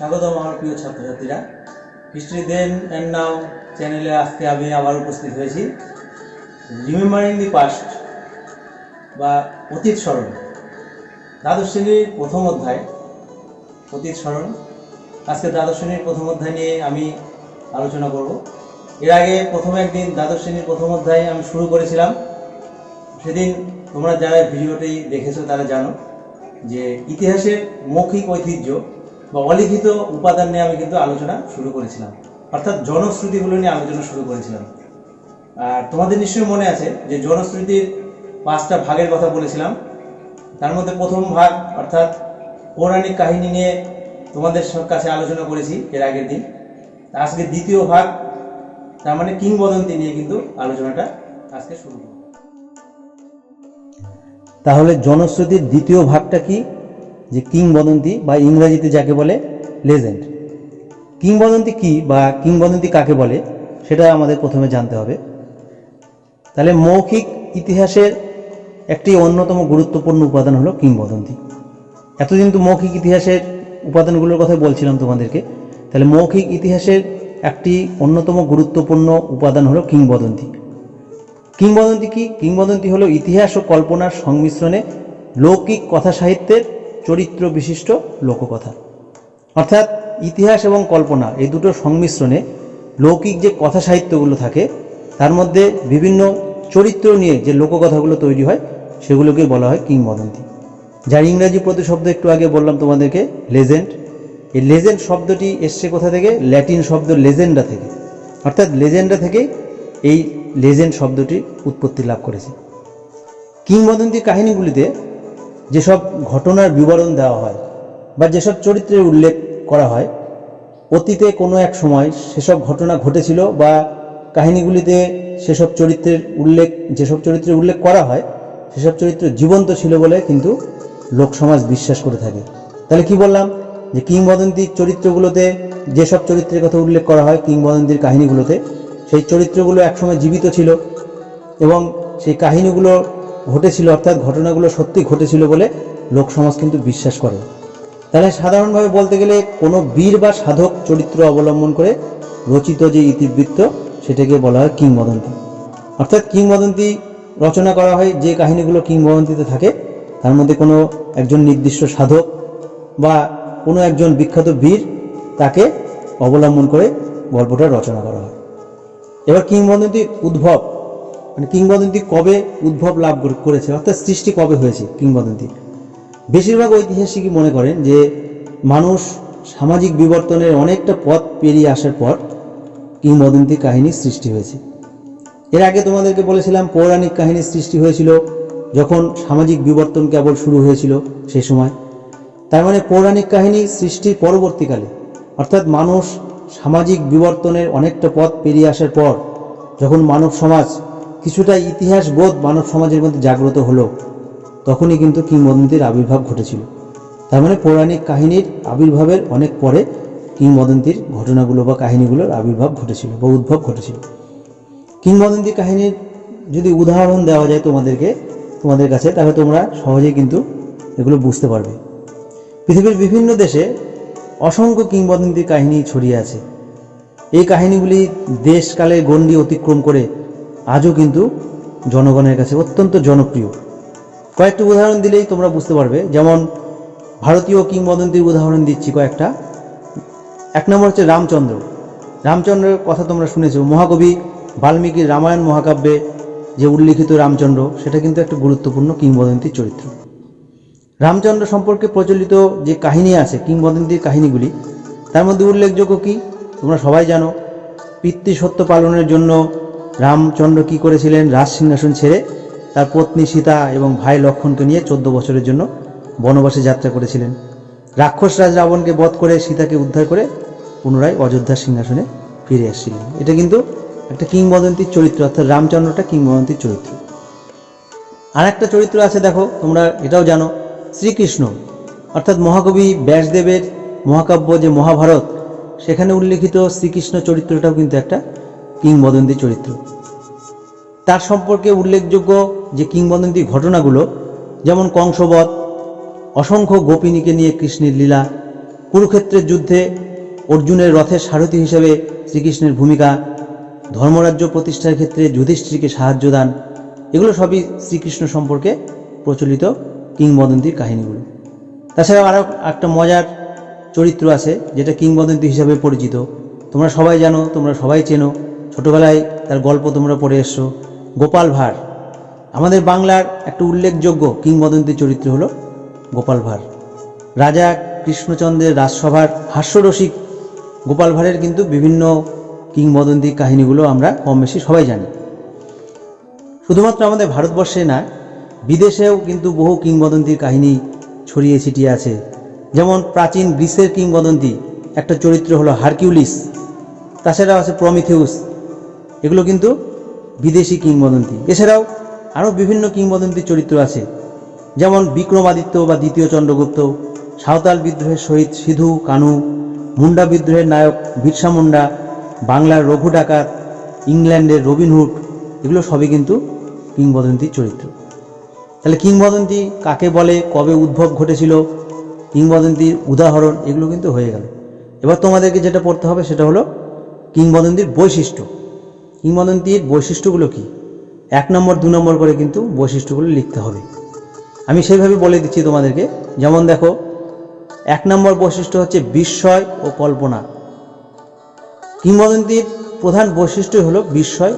স্বাগতম আমার প্রিয় ছাত্রছাত্রীরা। হিস্ট্রি দেন অ্যান্ড নাও চ্যানেলে আজকে আমি আবার উপস্থিত হয়েছি। রিমেম্বারিং দি পাস্ট বা অতীত স্মরণ, দ্বাদশ শ্রেণীর প্রথম অধ্যায় অতীত স্মরণ। আজকে দ্বাদশ শ্রেণীর প্রথম অধ্যায় নিয়ে আমি আলোচনা করব। এর আগে প্রথম একদিন দ্বাদশ শ্রেণীর প্রথম অধ্যায় আমি শুরু করেছিলাম। সেদিন তোমরা যারা ভিডিওটি দেখেছো তারা জানো যে ইতিহাসের মৌখিক ঐতিহ্য বা অলিখিত উপাদান নিয়ে আমি কিন্তু আলোচনা শুরু করেছিলাম, অর্থাৎ জনশ্রুতিগুলো নিয়ে আলোচনা শুরু করেছিলাম। আর তোমাদের নিশ্চয়ই মনে আছে যে জনশ্রুতির 5টা ভাগের কথা বলেছিলাম। তার মধ্যে প্রথম ভাগ অর্থাৎ পৌরাণিক কাহিনী নিয়ে তোমাদের কাছে আলোচনা করেছি এর আগের দিন। আজকে দ্বিতীয় ভাগ, তার মানে কিংবদন্তি নিয়ে কিন্তু আলোচনাটা আজকে শুরু করব। তাহলে জনশ্রুতির দ্বিতীয় ভাগটা কি? যে কিংবদন্তি বা ইংরেজিতে যাকে বলে লেজেন্ড। কিংবদন্তি কি বা কিংবদন্তি কাকে বলে সেটা আমাদের প্রথমে জানতে হবে। তাহলে মৌখিক ইতিহাসের একটি অন্যতম গুরুত্বপূর্ণ উপাদান হলো কিংবদন্তি। এতদিন তো মৌখিক ইতিহাসের উপাদানগুলোর কথা বলছিলাম তোমাদেরকে। তাহলে মৌখিক ইতিহাসের একটি অন্যতম গুরুত্বপূর্ণ উপাদান হলো কিংবদন্তি। কিংবদন্তি কি? কিংবদন্তি হলো ইতিহাস ও কল্পনার সংমিশ্রণে লৌকিক কথা সাহিত্যের চরিত্র বিশিষ্ট লোককথা। অর্থাৎ ইতিহাস এবং কল্পনা এই দুটোর সংমিশ্রণে লৌকিক যে কথা সাহিত্যগুলো থাকে তার মধ্যে বিভিন্ন চরিত্র নিয়ে যে লোককথাগুলো তৈরি হয় সেগুলোকে বলা হয় কিংবদন্তি। যার ইংরাজি প্রতিশব্দ একটু আগে বললাম তোমাদেরকে, লেজেন্ড। এই লেজেন্ড শব্দটি এসছে কোথা থেকে? ল্যাটিন শব্দ লেজেন্ডা থেকে। অর্থাৎ লেজেন্ডা থেকে এই লেজেন্ড শব্দটি উৎপত্তি লাভ করেছে। কিংবদন্তি কাহিনীগুলিতে যেসব ঘটনার বিবরণ দেওয়া হয় বা যেসব চরিত্রের উল্লেখ করা হয়, অতীতে কোনো এক সময় সেসব ঘটনা ঘটেছিল বা কাহিনীগুলিতে যেসব চরিত্রের উল্লেখ করা হয় সেসব চরিত্র জীবন্ত ছিল বলে কিন্তু লোকসমাজ বিশ্বাস করে থাকে। তাহলে কি বললাম? যে কিংবদন্তির চরিত্রগুলোতে যেসব চরিত্রের কথা উল্লেখ করা হয় কিংবদন্তির কাহিনীগুলোতে, সেই চরিত্রগুলো একসময় জীবিত ছিল এবং সেই কাহিনীগুলো ঘটেছিল, অর্থাৎ ঘটনাগুলো সত্যি ঘটেছিল বলে লোকসমাজ কিন্তু বিশ্বাস করে। তাহলে সাধারণভাবে বলতে গেলে কোনো বীর বা সাধক চরিত্র অবলম্বন করে রচিত যে ইতিবৃত্ত সেটাকে বলা হয় কিংবদন্তি। অর্থাৎ কিংবদন্তি রচনা করা হয় যে কাহিনীগুলো কিংবদন্তিতে থাকে তার মধ্যে কোনো একজন নির্দিষ্ট সাধক বা কোনো একজন বিখ্যাত বীর তাকে অবলম্বন করে গল্পটা রচনা করা হয়। এবার কিংবদন্তির উদ্ভব, মানে কিংবদন্তি কবে উদ্ভব লাভ করেছে, অর্থাৎ সৃষ্টি কবে হয়েছে কিংবদন্তি। বেশিরভাগ ঐতিহাসিকই মনে করেন যে মানুষ সামাজিক বিবর্তনের অনেকটা পথ পেরিয়ে আসার পর কিংবদন্তি কাহিনীর সৃষ্টি হয়েছে। এর আগে তোমাদেরকে বলেছিলাম পৌরাণিক কাহিনীর সৃষ্টি হয়েছিল যখন সামাজিক বিবর্তন কেবল শুরু হয়েছিল সেই সময়। তার মানে পৌরাণিক কাহিনী সৃষ্টির পরবর্তীকালে, অর্থাৎ মানুষ সামাজিক বিবর্তনের অনেকটা পথ পেরিয়ে আসার পর যখন মানব সমাজ কিছুটা ইতিহাস বোধ মানব সমাজের মধ্যে জাগ্রত হলো, তখনই কিন্তু কিংবদন্তির আবির্ভাব ঘটেছিল। তার মানে পৌরাণিক কাহিনীর আবির্ভাবের অনেক পরে কিংবদন্তির ঘটনাগুলো বা কাহিনীগুলোর আবির্ভাব ঘটেছিল বা উদ্ভব ঘটেছিল। কিংবদন্তি কাহিনীর যদি উদাহরণ দেওয়া যায় তোমাদের কাছে, তাহলে তোমরা সহজেই কিন্তু এগুলো বুঝতে পারবে। পৃথিবীর বিভিন্ন দেশে অসংখ্য কিংবদন্তি কাহিনী ছড়িয়ে আছে। এই কাহিনীগুলি দেশকালের গণ্ডি অতিক্রম করে আজও কিন্তু জনগণের কাছে অত্যন্ত জনপ্রিয়। কয়েকটি উদাহরণ দিলেই তোমরা বুঝতে পারবে। যেমন ভারতীয় কিংবদন্তির উদাহরণ দিচ্ছি কয়েকটা। 1 নম্বর হচ্ছে রামচন্দ্র। রামচন্দ্রের কথা তোমরা শুনেছো। মহাকবি বাল্মীকির রামায়ণ মহাকাব্যে যে উল্লিখিত রামচন্দ্র সেটা কিন্তু একটা গুরুত্বপূর্ণ কিংবদন্তি চরিত্র। রামচন্দ্র সম্পর্কে প্রচলিত যে কাহিনী আছে কিংবদন্তির কাহিনীগুলি, তার মধ্যে উল্লেখযোগ্য কি তোমরা সবাই জানো। পিতৃসত্য পালনের জন্য রামচন্দ্র কি করেছিলেন? রাজ সিংহাসন ছেড়ে তার পত্নী সীতা এবং ভাই লক্ষ্মণকে নিয়ে 14 বছরের জন্য বনবাসে যাত্রা করেছিলেন। রাক্ষস রাজ রাবণকে বধ করে সীতাকে উদ্ধার করে পুনরায় অযোধ্যার সিংহাসনে ফিরে এসেছিলেন। এটা কিন্তু একটা কিংবদন্তির চরিত্র, অর্থাৎ রামচন্দ্রটা কিংবদন্তির চরিত্র। আর একটা চরিত্র আছে, দেখো তোমরা এটাও জানো, শ্রীকৃষ্ণ। অর্থাৎ মহাকবি ব্যাসদেবের মহাকাব্য যে মহাভারত, সেখানে উল্লিখিত শ্রীকৃষ্ণ চরিত্রটাও কিন্তু একটা কিংবদন্তি চরিত্র। তার সম্পর্কে উল্লেখযোগ্য যে কিংবদন্তি ঘটনাগুলো, যেমন কংসবধ, অসংখ্য গোপিনীকে নিয়ে কৃষ্ণের লীলা, কুরুক্ষেত্রের যুদ্ধে অর্জুনের রথের সারথি হিসেবে শ্রীকৃষ্ণের ভূমিকা, ধর্মরাজ্য প্রতিষ্ঠার ক্ষেত্রে যুধিষ্ঠিরকে সাহায্য দান, এগুলো সবই শ্রীকৃষ্ণ সম্পর্কে প্রচলিত কিংবদন্তির কাহিনীগুলো। তাছাড়াও আরও একটা মজার চরিত্র আছে যেটা কিংবদন্তি হিসাবে পরিচিত। তোমরা সবাই জানো, তোমরা সবাই চেনো, ছোটোবেলায় তার গল্প তোমরা পড়ে এসছো, গোপাল ভাঁড়। আমাদের বাংলার একটা উল্লেখযোগ্য কিংবদন্তি চরিত্র হলো গোপাল ভাঁড়। রাজা কৃষ্ণচন্দ্রের রাজসভার হাস্যরসিক গোপাল ভাঁড়ের কিন্তু বিভিন্ন কিংবদন্তি কাহিনীগুলো আমরা কম বেশি সবাই জানি। শুধুমাত্র আমাদের ভারতবর্ষে না, বিদেশেও কিন্তু বহু কিংবদন্তির কাহিনী ছড়িয়ে ছিটিয়ে আছে। যেমন প্রাচীন গ্রিসের কিংবদন্তি একটা চরিত্র হলো হারকিউলিস, তাছাড়াও আছে প্রমিথিউস, এগুলো কিন্তু বিদেশি কিংবদন্তি। এছাড়াও আরও বিভিন্ন কিংবদন্তি চরিত্র আছে, যেমন বিক্রমাদিত্য বা দ্বিতীয় চন্দ্রগুপ্ত, সাঁওতাল বিদ্রোহের শহীদ সিধু কানু, মুন্ডা বিদ্রোহের নায়ক বিরসা মুন্ডা, বাংলার রঘু ডাকাত, ইংল্যান্ডের রবিনহুড, এগুলো সবই কিন্তু কিংবদন্তির চরিত্র। তাহলে কিংবদন্তি কাকে বলে, কবে উদ্ভব ঘটেছিল, কিংবদন্তির উদাহরণ, এগুলো কিন্তু হয়ে গেল। এবার তোমাদেরকে যেটা পড়তে হবে সেটা হলো কিংবদন্তির বৈশিষ্ট্য। কিংবদন্তির বৈশিষ্ট্যগুলো কি, 1 নম্বর 2 নম্বর করে কিন্তু বৈশিষ্ট্যগুলো লিখতে হবে। আমি সেইভাবে বলে দিচ্ছি তোমাদেরকে। যেমন দেখো, 1 নম্বর বৈশিষ্ট্য হচ্ছে বিস্ময় ও কল্পনা। কিংবদন্তির প্রধান বৈশিষ্ট্য হলো বিস্ময়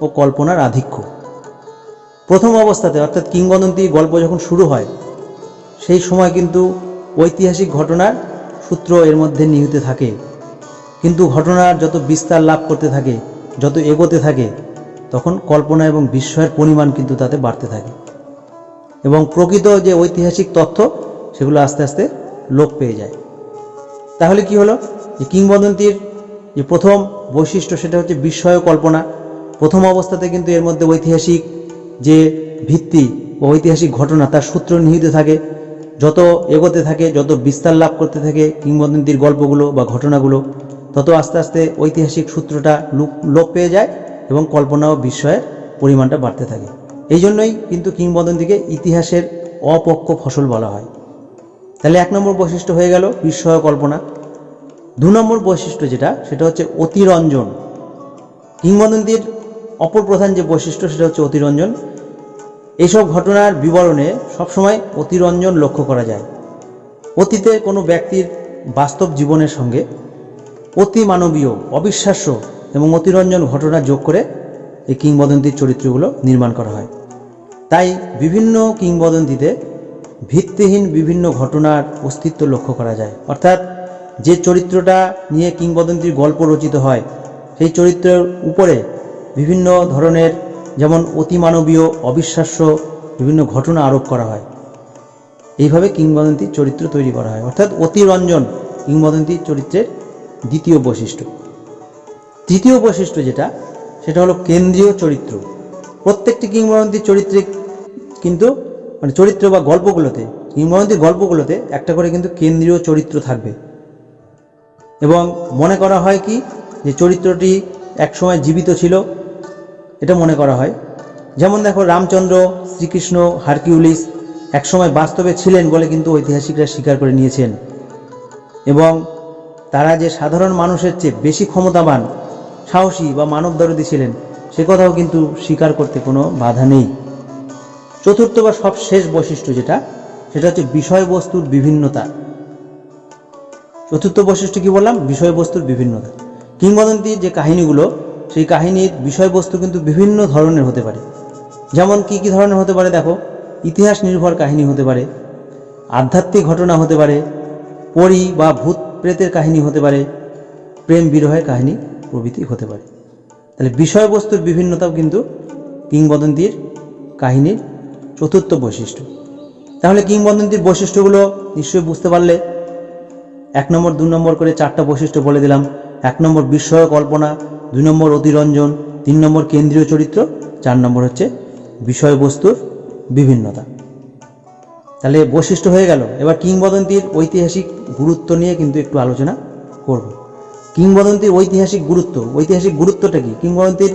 ও কল্পনার আধিক্য। প্রথম অবস্থাতে অর্থাৎ কিংবদন্তি গল্প যখন শুরু হয় সেই সময় কিন্তু ঐতিহাসিক ঘটনার সূত্র এর মধ্যে নিহিত থাকে, কিন্তু ঘটনার যত বিস্তার লাভ করতে থাকে, যত এগোতে থাকে, তখন কল্পনা এবং বিস্ময়ের পরিমাণ কিন্তু তাতে বাড়তে থাকে এবং প্রকৃত যে ঐতিহাসিক তথ্য সেগুলো আস্তে আস্তে লোপ পেয়ে যায়। তাহলে কি হলো, যে কিংবদন্তির যে প্রথম বৈশিষ্ট্য সেটা হচ্ছে বিস্ময় ও কল্পনা। প্রথম অবস্থাতে কিন্তু এর মধ্যে ঐতিহাসিক যে ভিত্তি ও ঐতিহাসিক ঘটনা তার সূত্র নিহিত থাকে। যত এগোতে থাকে, যত বিস্তার লাভ করতে থাকে কিংবদন্তির গল্পগুলো বা ঘটনাগুলো, তত আস্তে আস্তে ঐতিহাসিক সূত্রটা লোপ পেয়ে যায় এবং কল্পনা ও বিস্ময়ের পরিমাণটা বাড়তে থাকে। এই জন্যই কিন্তু কিংবদন্তিকে ইতিহাসের অপক্ষ ফসল বলা হয়। তাহলে 1 নম্বর বৈশিষ্ট্য হয়ে গেল বিস্ময় ও কল্পনা। 2 নম্বর বৈশিষ্ট্য যেটা, সেটা হচ্ছে অতিরঞ্জন। কিংবদন্তির অপর প্রধান যে বৈশিষ্ট্য সেটা হচ্ছে অতিরঞ্জন। এইসব ঘটনার বিবরণে সবসময় অতিরঞ্জন লক্ষ্য করা যায়। অতীতে কোনো ব্যক্তির বাস্তব জীবনের সঙ্গে অতি মানবীয়, অবিশ্বাস্য এবং অতিরঞ্জন ঘটনা যোগ করে এই কিংবদন্তির চরিত্রগুলো নির্মাণ করা হয়। তাই বিভিন্ন কিংবদন্তিতে ভিত্তিহীন বিভিন্ন ঘটনার অস্তিত্ব লক্ষ্য করা যায়। অর্থাৎ যে চরিত্রটা নিয়ে কিংবদন্তির গল্প রচিত হয় সেই চরিত্রের উপরে বিভিন্ন ধরনের, যেমন অতিমানবীয়, অবিশ্বাস্য বিভিন্ন ঘটনা আরোপ করা হয়। এইভাবে কিংবদন্তির চরিত্র তৈরি করা হয়। অর্থাৎ অতিরঞ্জন কিংবদন্তির চরিত্রের দ্বিতীয় বৈশিষ্ট্য। তৃতীয় বৈশিষ্ট্য যেটা, সেটা হলো কেন্দ্রীয় চরিত্র। প্রত্যেকটি কিংবদন্তির চরিত্রে কিন্তু চরিত্র বা গল্পগুলোতে, কিংবদন্তির গল্পগুলোতে একটা করে কিন্তু কেন্দ্রীয় চরিত্র থাকবে এবং মনে করা হয় কি যে চরিত্রটি একসময় জীবিত ছিল, এটা মনে করা হয়। যেমন দেখো, রামচন্দ্র, শ্রীকৃষ্ণ, হারকিউলিস একসময় বাস্তবে ছিলেন বলে কিন্তু ঐতিহাসিকরা স্বীকার করে নিয়েছেন এবং তারা যে সাধারণ মানুষের চেয়ে বেশি ক্ষমতাবান, সাহসী বা মানবদরদী ছিলেন সে কথাও কিন্তু স্বীকার করতে কোনো বাধা নেই। চতুর্থ বা সবশেষ বৈশিষ্ট্য যেটা, সেটা হচ্ছে বিষয়বস্তুর বিভিন্নতা। চতুর্থ বৈশিষ্ট্য কি বললাম? বিষয়বস্তুর বিভিন্নতা। কিংবদন্তির যে কাহিনীগুলো, সেই কাহিনীর বিষয়বস্তু কিন্তু বিভিন্ন ধরনের হতে পারে। যেমন কি কি ধরনের হতে পারে দেখো, ইতিহাস নির্ভর কাহিনী হতে পারে, আধ্যাত্মিক ঘটনা হতে পারে, পরী বা ভূত প্রেতের কাহিনী হতে পারে, প্রেম বিরহের কাহিনী প্রভৃতি হতে পারে। তাহলে বিষয়বস্তুর বিভিন্নতাও কিন্তু কিংবদন্তির কাহিনীর চতুর্থ বৈশিষ্ট্য। তাহলে কিংবদন্তির বৈশিষ্ট্যগুলো নিশ্চয়ই বুঝতে পারলে। 1 নম্বর 2 নম্বর করে 4টা বৈশিষ্ট্য বলে দিলাম। 1 নম্বর বিস্ময় কল্পনা, 2 নম্বর অতিরঞ্জন, 3 নম্বর কেন্দ্রীয় চরিত্র, 4 নম্বর হচ্ছে বিষয়বস্তুর বিভিন্নতা। তাহলে বৈশিষ্ট্য হয়ে গেল। এবার কিংবদন্তির ঐতিহাসিক গুরুত্ব নিয়ে কিন্তু একটু আলোচনা করব। কিংবদন্তির ঐতিহাসিক গুরুত্ব, ঐতিহাসিক গুরুত্বটা কি, কিংবদন্তির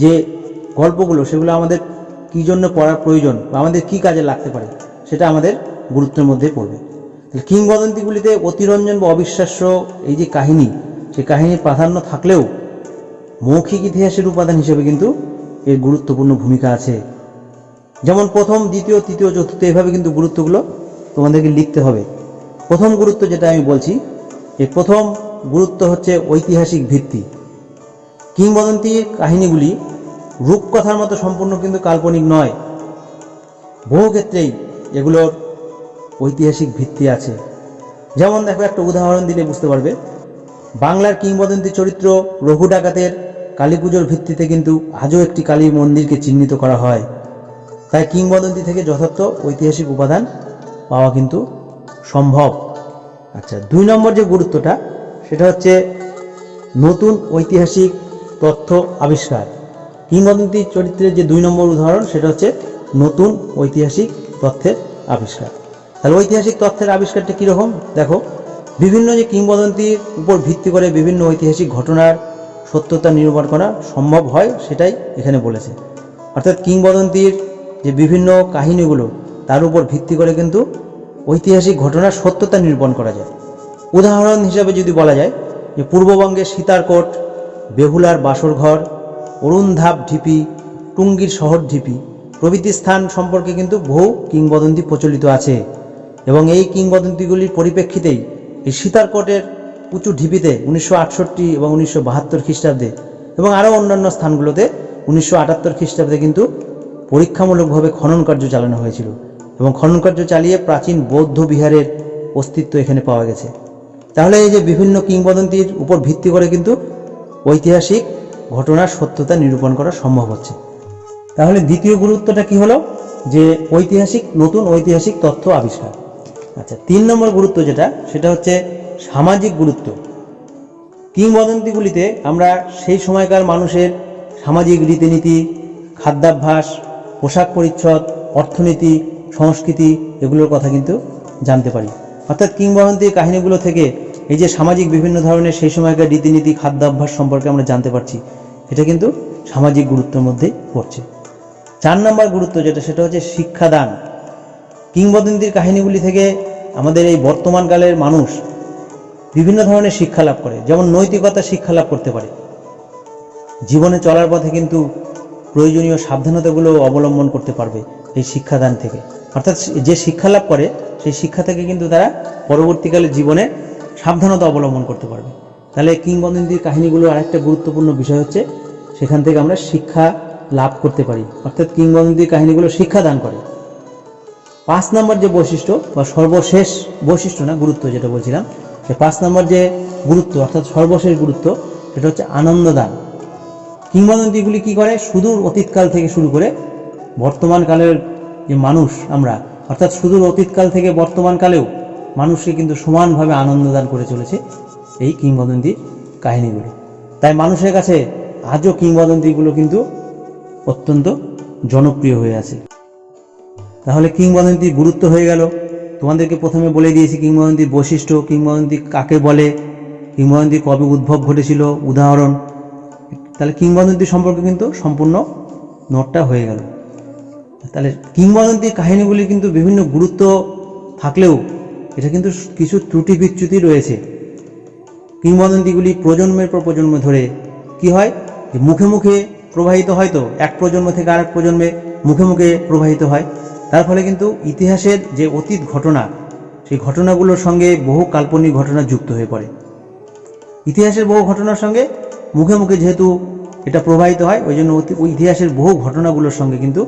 যে গল্পগুলো সেগুলো আমাদের কী জন্য পড়ার প্রয়োজন বা আমাদের কী কাজে লাগতে পারে সেটা আমাদের গুরুত্বের মধ্যে পড়বে। কিংবদন্তিগুলিতে অতিরঞ্জন বা অবিশ্বাস্য এই যে কাহিনী, সেই কাহিনীর প্রাধান্য থাকলেও মৌখিক ইতিহাসের উপাদান হিসেবে কিন্তু এর গুরুত্বপূর্ণ ভূমিকা আছে। যেমন প্রথম, দ্বিতীয়, তৃতীয়, চতুর্থ, এভাবে কিন্তু গুরুত্বগুলো তোমাদেরকে লিখতে হবে। প্রথম গুরুত্ব যেটা আমি বলছি, এই প্রথম গুরুত্ব হচ্ছে ঐতিহাসিক ভিত্তি। কিংবদন্তির কাহিনীগুলি রূপকথার মতো সম্পূর্ণ কিন্তু কাল্পনিক নয়, বহু ক্ষেত্রেই এগুলোর ঐতিহাসিক ভিত্তি আছে। যেমন দেখো, একটা উদাহরণ দিলে বুঝতে পারবে। বাংলার কিংবদন্তি চরিত্র রঘু ডাকাতের কালী পুজোর ভিত্তিতে কিন্তু আজও একটি কালী মন্দিরকে চিহ্নিত করা হয়। তাই কিংবদন্তি থেকে যথার্থ ঐতিহাসিক উপাদান পাওয়া কিন্তু সম্ভব। আচ্ছা, 2 নম্বর যে গুরুত্বটা, সেটা হচ্ছে নতুন ঐতিহাসিক তথ্য আবিষ্কার। কিংবদন্তি চরিত্রের যে 2 নম্বর উদাহরণ, সেটা হচ্ছে নতুন ঐতিহাসিক তথ্যের আবিষ্কার। তাহলে ঐতিহাসিক তথ্যের আবিষ্কারটা কীরকম দেখো, বিভিন্ন যে কিংবদন্তির উপর ভিত্তি করে বিভিন্ন ঐতিহাসিক ঘটনার সত্যতা নিরূপণ করা সম্ভব হয়, সেটাই এখানে বলেছে। অর্থাৎ কিংবদন্তির যে বিভিন্ন কাহিনীগুলো, তার উপর ভিত্তি করে কিন্তু ঐতিহাসিক ঘটনার সত্যতা নিরূপণ করা যায়। উদাহরণ হিসাবে যদি বলা যায় যে পূর্ববঙ্গের সীতারকোট, বেহুলার বাসরঘর, অরুণধাপ ঢিপি, টুঙ্গির শহর ঢিপি প্রভৃতি স্থান সম্পর্কে কিন্তু বহু কিংবদন্তি প্রচলিত আছে। এবং এই কিংবদন্তিগুলির পরিপ্রেক্ষিতেই এই সীতারকোটের উঁচু ঢিপিতে 1968 এবং 1972 খ্রিস্টাব্দে এবং আরও অন্যান্য স্থানগুলোতে 1978 খ্রিস্টাব্দে কিন্তু পরীক্ষামূলকভাবে খনন কার্য চালানো হয়েছিল, এবং খনন কার্য চালিয়ে প্রাচীন বৌদ্ধ বিহারের অস্তিত্ব এখানে পাওয়া গেছে। তাহলে এই যে বিভিন্ন কিংবদন্তির উপর ভিত্তি করে কিন্তু ঐতিহাসিক ঘটনার সত্যতা নিরূপণ করা সম্ভব হচ্ছে। তাহলে দ্বিতীয় গুরুত্বটা কি হলো, যে নতুন ঐতিহাসিক তথ্য আবিষ্কার। আচ্ছা, 3 নম্বর গুরুত্ব যেটা, সেটা হচ্ছে সামাজিক গুরুত্ব। কিংবদন্তিগুলিতে আমরা সেই সময়কার মানুষের সামাজিক রীতিনীতি, খাদ্যাভ্যাস, পোশাক পরিচ্ছদ, অর্থনীতি, সংস্কৃতি এগুলোর কথা কিন্তু জানতে পারি। অর্থাৎ কিংবদন্তির কাহিনীগুলো থেকে এই যে সামাজিক বিভিন্ন ধরনের সেই সময়কার রীতিনীতি, খাদ্যাভ্যাস সম্পর্কে আমরা জানতে পারছি, এটা কিন্তু সামাজিক গুরুত্বের মধ্যেই পড়ছে। 4 নম্বর গুরুত্ব যেটা, সেটা হচ্ছে শিক্ষাদান। কিংবদন্তির কাহিনীগুলি থেকে আমাদের এই বর্তমানকালের মানুষ বিভিন্ন ধরনের শিক্ষা লাভ করে। যেমন নৈতিকতা শিক্ষা লাভ করতে পারে, জীবনে চলার পথে কিন্তু প্রয়োজনীয় সাবধানতাগুলো অবলম্বন করতে পারবে এই শিক্ষাদান থেকে। অর্থাৎ যে শিক্ষা লাভ করে, সেই শিক্ষা থেকে কিন্তু তারা পরবর্তীকালে জীবনে সাবধানতা অবলম্বন করতে পারবে। তাহলে কিংবদন্তির কাহিনীগুলোর আরেকটা গুরুত্বপূর্ণ বিষয় হচ্ছে, সেখান থেকে আমরা শিক্ষা লাভ করতে পারি। অর্থাৎ কিংবদন্তির কাহিনীগুলো শিক্ষাদান করে। 5 নম্বর যে বৈশিষ্ট্য বা সর্বশেষ বৈশিষ্ট্য না, গুরুত্ব যেটা বলছিলাম, সে 5 নম্বর যে গুরুত্ব অর্থাৎ সর্বশেষ গুরুত্ব, সেটা হচ্ছে আনন্দদান। কিংবদন্তিগুলি কি করে, সুদূর অতীতকাল থেকে শুরু করে বর্তমানকালের যে মানুষ আমরা, অর্থাৎ সুদূর অতীতকাল থেকে বর্তমানকালেও মানুষকে কিন্তু সমানভাবে আনন্দদান করে চলেছে এই কিংবদন্তির কাহিনীগুলি। তাই মানুষের কাছে আজও কিংবদন্তিগুলো কিন্তু অত্যন্ত জনপ্রিয় হয়ে আছে। তাহলে কিংবদন্তির গুরুত্ব হয়ে গেল। তোমাদেরকে প্রথমে বলে দিয়েছি কিংবদন্তির বৈশিষ্ট্য, কিংবদন্তি কাকে বলে, কিংবদন্তি কবে উদ্ভব ঘটেছিল, উদাহরণ। তাহলে কিংবদন্তি সম্পর্কে কিন্তু সম্পূর্ণ নোটটা হয়ে গেল। তাহলে কিংবদন্তির কাহিনীগুলি কিন্তু বিভিন্ন গুরুত্ব থাকলেও এটা কিন্তু কিছু ত্রুটি বিচ্যুতি রয়েছে। কিংবদন্তিগুলি প্রজন্মের পর প্রজন্ম ধরে কি হয়, যে মুখে মুখে প্রবাহিত, হয়তো এক প্রজন্ম থেকে আরেক প্রজন্মে মুখে মুখে প্রবাহিত হয়। তার ফলে কিন্তু ইতিহাসের যে অতীত ঘটনা, সেই ঘটনাগুলোর সঙ্গে বহু কাল্পনিক ঘটনা যুক্ত হয়ে পড়ে। ইতিহাসের বহু ঘটনার সঙ্গে মুখে মুখে যেহেতু এটা প্রবাহিত হয়, ওই জন্য ওই ইতিহাসের বহু ঘটনাগুলোর সঙ্গে কিন্তু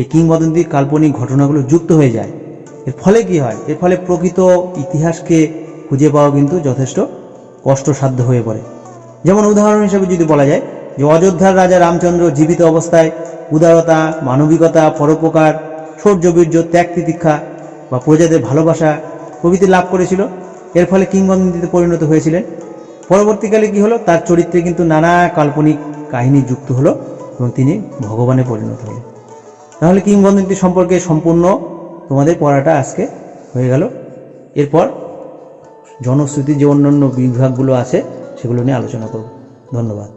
এই কিংবদন্তি কাল্পনিক ঘটনাগুলো যুক্ত হয়ে যায়। এর ফলে কি হয়, এর ফলে প্রকৃত ইতিহাসকে খুঁজে পাওয়া কিন্তু যথেষ্ট কষ্টসাধ্য হয়ে পড়ে। যেমন উদাহরণ হিসেবে যদি বলা যায় যে অযোধ্যার রাজা রামচন্দ্র জীবিত অবস্থায় উদারতা, মানবিকতা, পরোপকার, শৌর্যবীর্য, ত্যাগ তিতিক্ষা বা প্রজাদের ভালোবাসা প্রভৃতি লাভ করেছিল। এর ফলে কিংবদন্তিতে পরিণত হয়েছিলেন। পরবর্তীকালে কি হলো, তার চরিত্রে কিন্তু নানা কাল্পনিক কাহিনী যুক্ত হলো এবং তিনি ভগবানে পরিণত হলেন। তাহলে কিংবদন্তি সম্পর্কে সম্পূর্ণ তোমাদের পড়াটা আজকে হয়ে গেল। এরপর জনশ্রুতি যে অন্যান্য বিভাগগুলো আছে সেগুলো নিয়ে আলোচনা করব। ধন্যবাদ।